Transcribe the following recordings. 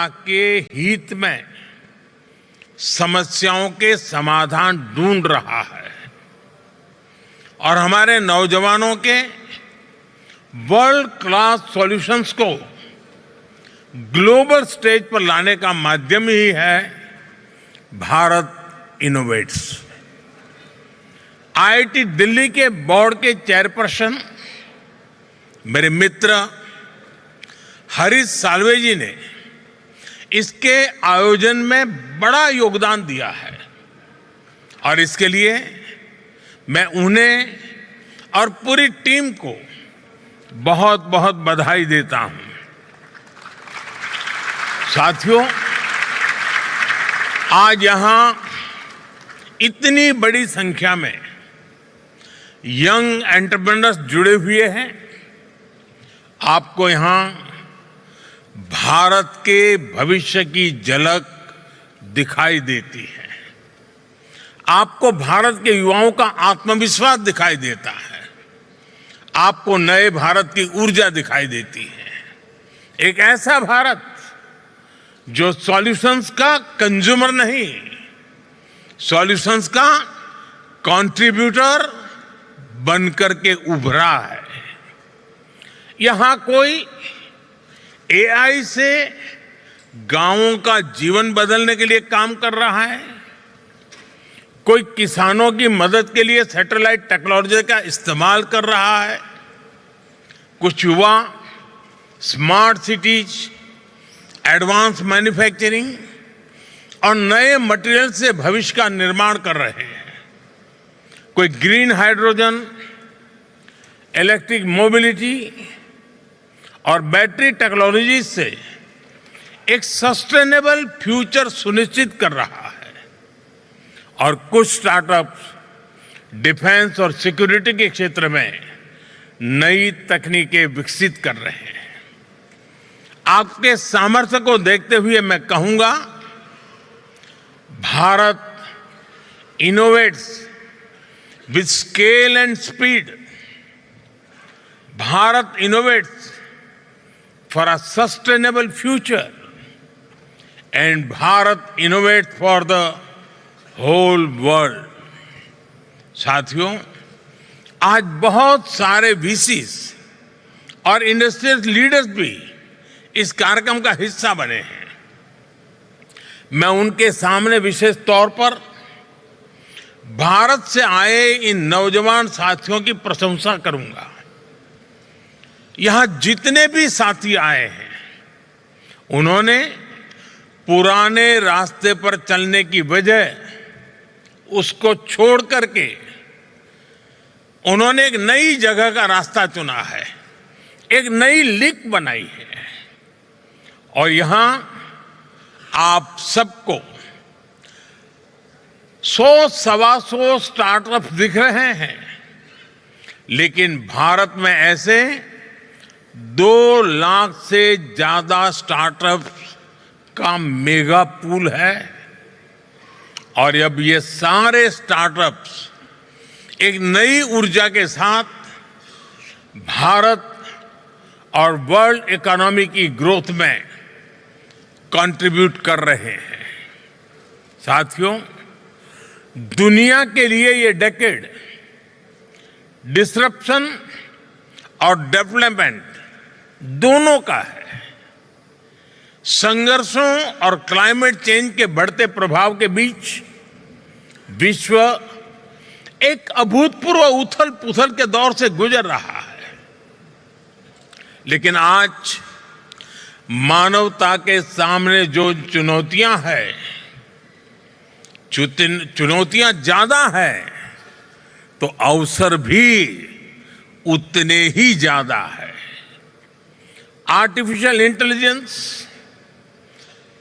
मानवता के हित में समस्याओं के समाधान ढूंढ रहा है और हमारे नौजवानों के वर्ल्ड क्लास सॉल्यूशंस को ग्लोबल स्टेज पर लाने का माध्यम ही है भारत इनोवेट्स। आईआईटी दिल्ली के बोर्ड के चेयरपर्सन मेरे मित्र हरीश साल्वे जी ने इसके आयोजन में बड़ा योगदान दिया है और इसके लिए मैं उन्हें और पूरी टीम को बहुत बहुत बधाई देता हूं। साथियों, आज यहां इतनी बड़ी संख्या में यंग एंटरप्रेन्योर्स जुड़े हुए हैं। आपको यहां भारत के भविष्य की झलक दिखाई देती है। आपको भारत के युवाओं का आत्मविश्वास दिखाई देता है। आपको नए भारत की ऊर्जा दिखाई देती है। एक ऐसा भारत जो सॉल्यूशंस का कंज्यूमर नहीं, सॉल्यूशंस का कंट्रीब्यूटर बनकर के उभरा है। यहां कोई एआई से गांवों का जीवन बदलने के लिए काम कर रहा है, कोई किसानों की मदद के लिए सैटेलाइट टेक्नोलॉजी का इस्तेमाल कर रहा है, कुछ युवा स्मार्ट सिटीज, एडवांस मैन्युफैक्चरिंग और नए मटेरियल से भविष्य का निर्माण कर रहे हैं, कोई ग्रीन हाइड्रोजन, इलेक्ट्रिक मोबिलिटी और बैटरी टेक्नोलॉजी से एक सस्टेनेबल फ्यूचर सुनिश्चित कर रहा है और कुछ स्टार्टअप्स डिफेंस और सिक्योरिटी के क्षेत्र में नई तकनीकें विकसित कर रहे हैं। आपके सामर्थ्य को देखते हुए मैं कहूंगा, Bharat innovates with scale and speed. Bharat innovates for a sustainable future and Bharat innovates for the whole world। साथियों, आज बहुत सारे वीसीज और इंडस्ट्रियल लीडर्स भी इस कार्यक्रम का हिस्सा बने हैं। मैं उनके सामने विशेष तौर पर भारत से आए इन नौजवान साथियों की प्रशंसा करूंगा। यहां जितने भी साथी आए हैं, उन्होंने पुराने रास्ते पर चलने की वजह उसको छोड़ करके उन्होंने एक नई जगह का रास्ता चुना है, एक नई लीक बनाई है और यहां आप सबको 100-125 स्टार्टअप दिख रहे हैं, लेकिन भारत में ऐसे 2 लाख से ज्यादा स्टार्टअप्स का मेगा पूल है और अब ये सारे स्टार्टअप्स एक नई ऊर्जा के साथ भारत और वर्ल्ड इकोनॉमी की ग्रोथ में कंट्रीब्यूट कर रहे हैं। साथियों, दुनिया के लिए ये डेकेड डिसरप्शन और डेवलपमेंट दोनों का है। संघर्षों और क्लाइमेट चेंज के बढ़ते प्रभाव के बीच विश्व एक अभूतपूर्व उथल पुथल के दौर से गुजर रहा है, लेकिन आज मानवता के सामने जो चुनौतियां हैं, चुनौतियां ज्यादा हैं तो अवसर भी उतने ही ज्यादा है। Artificial intelligence,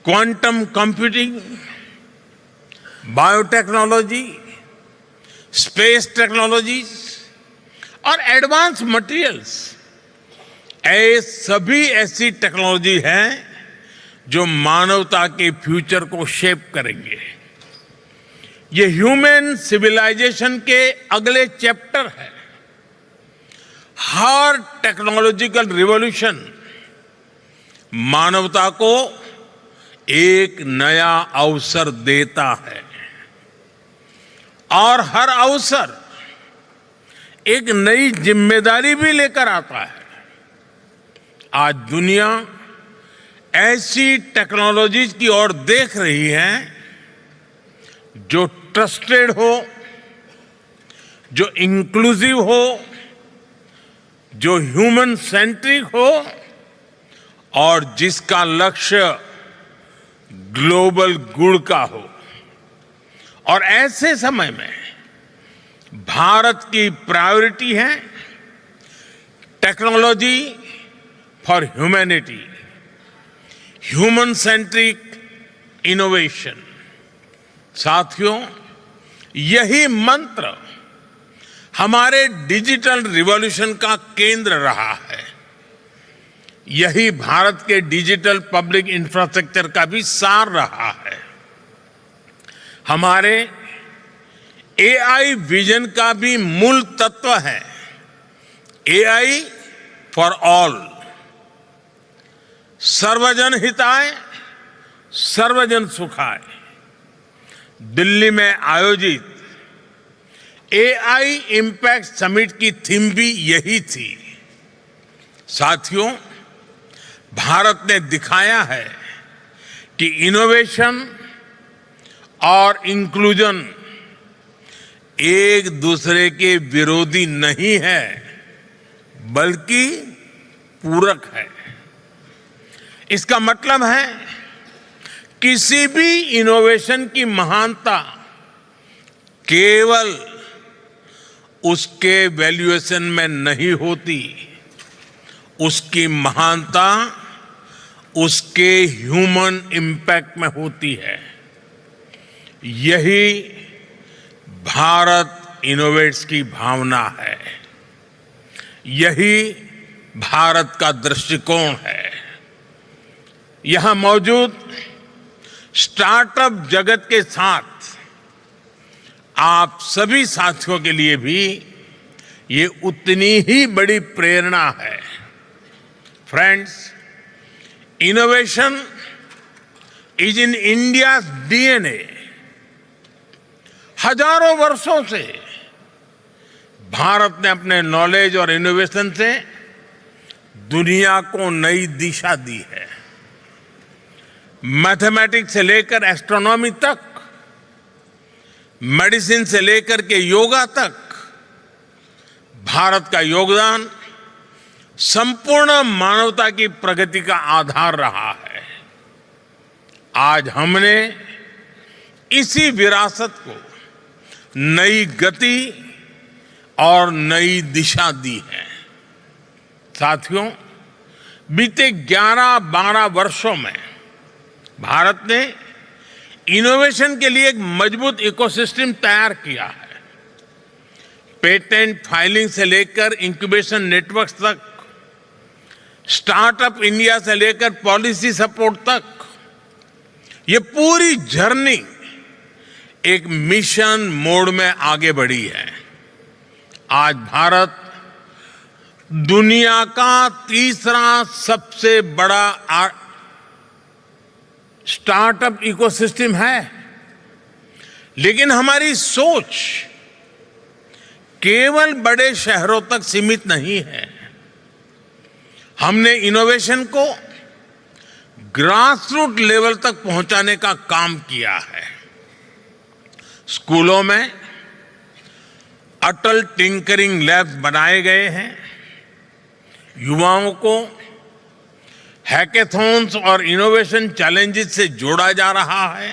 quantum computing, biotechnology, space technologies और एडवांस मटेरियल्स, ये सभी ऐसी टेक्नोलॉजी हैं जो मानवता के फ्यूचर को शेप करेंगे। ये ह्यूमन सिविलाइजेशन के अगले चैप्टर है। हर टेक्नोलॉजिकल रिवॉल्यूशन मानवता को एक नया अवसर देता है और हर अवसर एक नई जिम्मेदारी भी लेकर आता है। आज दुनिया ऐसी टेक्नोलॉजीज की ओर देख रही है जो ट्रस्टेड हो, जो इंक्लूसिव हो, जो ह्यूमन सेंट्रिक हो और जिसका लक्ष्य ग्लोबल गुड का हो। और ऐसे समय में भारत की प्रायोरिटी है technology for humanity, human centric innovation. साथियों, यही मंत्र हमारे डिजिटल रिवॉल्यूशन का केंद्र रहा है। यही भारत के डिजिटल पब्लिक इंफ्रास्ट्रक्चर का भी सार रहा है। हमारे एआई विजन का भी मूल तत्व है एआई फॉर ऑल, सर्वजन हिताय सर्वजन सुखाय। दिल्ली में आयोजित एआई इम्पैक्ट समिट की थीम भी यही थी। साथियों, भारत ने दिखाया है कि इनोवेशन और इंक्लूजन एक दूसरे के विरोधी नहीं है, बल्कि पूरक है। इसका मतलब है किसी भी इनोवेशन की महानता केवल उसके वैल्यूएशन में नहीं होती, उसकी महानता उसके ह्यूमन इम्पैक्ट में होती है। यही भारत इनोवेट्स की भावना है, यही भारत का दृष्टिकोण है। यहां मौजूद स्टार्टअप जगत के साथ आप सभी साथियों के लिए भी ये उतनी ही बड़ी प्रेरणा है। Friends, innovation is in India's DNA. हजारों वर्षों से भारत ने अपने नॉलेज और इनोवेशन से दुनिया को नई दिशा दी है। मैथमेटिक्स से लेकर एस्ट्रोनॉमी तक, मेडिसिन से लेकर के योगा तक, भारत का योगदान संपूर्ण मानवता की प्रगति का आधार रहा है। आज हमने इसी विरासत को नई गति और नई दिशा दी है। साथियों, बीते 11-12 वर्षों में भारत ने इनोवेशन के लिए एक मजबूत इकोसिस्टम तैयार किया है। पेटेंट फाइलिंग से लेकर इंक्यूबेशन नेटवर्क तक, स्टार्टअप इंडिया से लेकर पॉलिसी सपोर्ट तक, ये पूरी जर्नी एक मिशन मोड में आगे बढ़ी है। आज भारत दुनिया का तीसरा सबसे बड़ा स्टार्टअप इकोसिस्टम है, लेकिन हमारी सोच केवल बड़े शहरों तक सीमित नहीं है। हमने इनोवेशन को ग्रासरूट लेवल तक पहुंचाने का काम किया है। स्कूलों में अटल टिंकरिंग लैब्स बनाए गए हैं। युवाओं को हैकेथॉन्स और इनोवेशन चैलेंजेस से जोड़ा जा रहा है।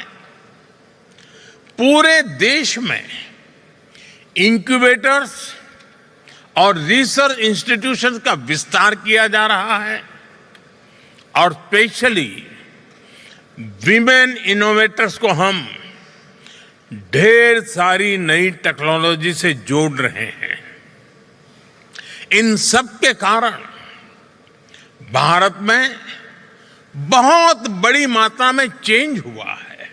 पूरे देश में इंक्यूबेटर्स और रिसर्च इंस्टीट्यूशंस का विस्तार किया जा रहा है और स्पेशली विमेन इनोवेटर्स को हम ढेर सारी नई टेक्नोलॉजी से जोड़ रहे हैं। इन सब के कारण भारत में बहुत बड़ी मात्रा में चेंज हुआ है।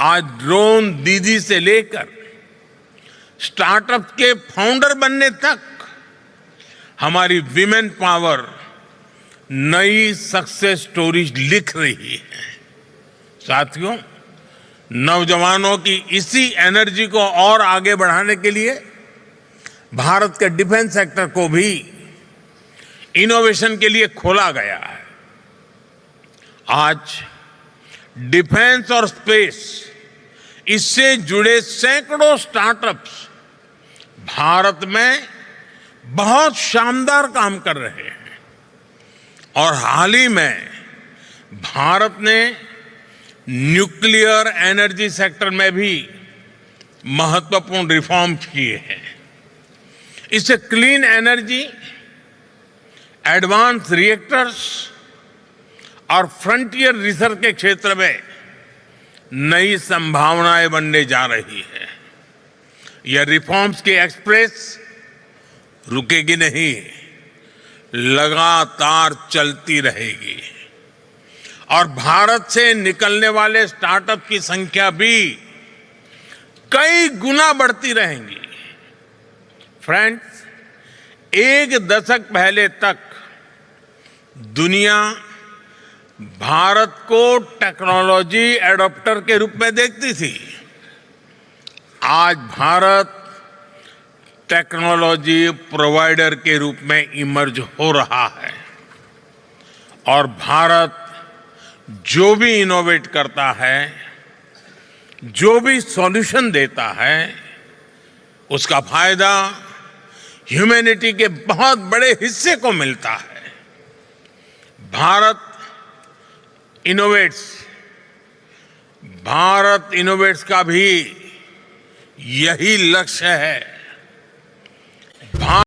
आज ड्रोन दीदी से लेकर स्टार्टअप के फाउंडर बनने तक हमारी विमेन पावर नई सक्सेस स्टोरीज लिख रही है। साथियों, नौजवानों की इसी एनर्जी को और आगे बढ़ाने के लिए भारत के डिफेंस सेक्टर को भी इनोवेशन के लिए खोला गया है। आज डिफेंस और स्पेस, इससे जुड़े सैकड़ों स्टार्टअप्स भारत में बहुत शानदार काम कर रहे हैं और हाल ही में भारत ने न्यूक्लियर एनर्जी सेक्टर में भी महत्वपूर्ण रिफॉर्म्स किए हैं। इससे क्लीन एनर्जी, एडवांस रिएक्टर्स और फ्रंटियर रिसर्च के क्षेत्र में नई संभावनाएं बनने जा रही है। यह रिफॉर्म्स की एक्सप्रेस रुकेगी नहीं, लगातार चलती रहेगी और भारत से निकलने वाले स्टार्टअप की संख्या भी कई गुना बढ़ती रहेंगी। फ्रेंड्स, एक दशक पहले तक दुनिया भारत को टेक्नोलॉजी एडॉप्टर के रूप में देखती थी। आज भारत टेक्नोलॉजी प्रोवाइडर के रूप में इमर्ज हो रहा है और भारत जो भी इनोवेट करता है, जो भी सॉल्यूशन देता है, उसका फायदा ह्यूमैनिटी के बहुत बड़े हिस्से को मिलता है। भारत इनोवेट्स का भी यही लक्ष्य है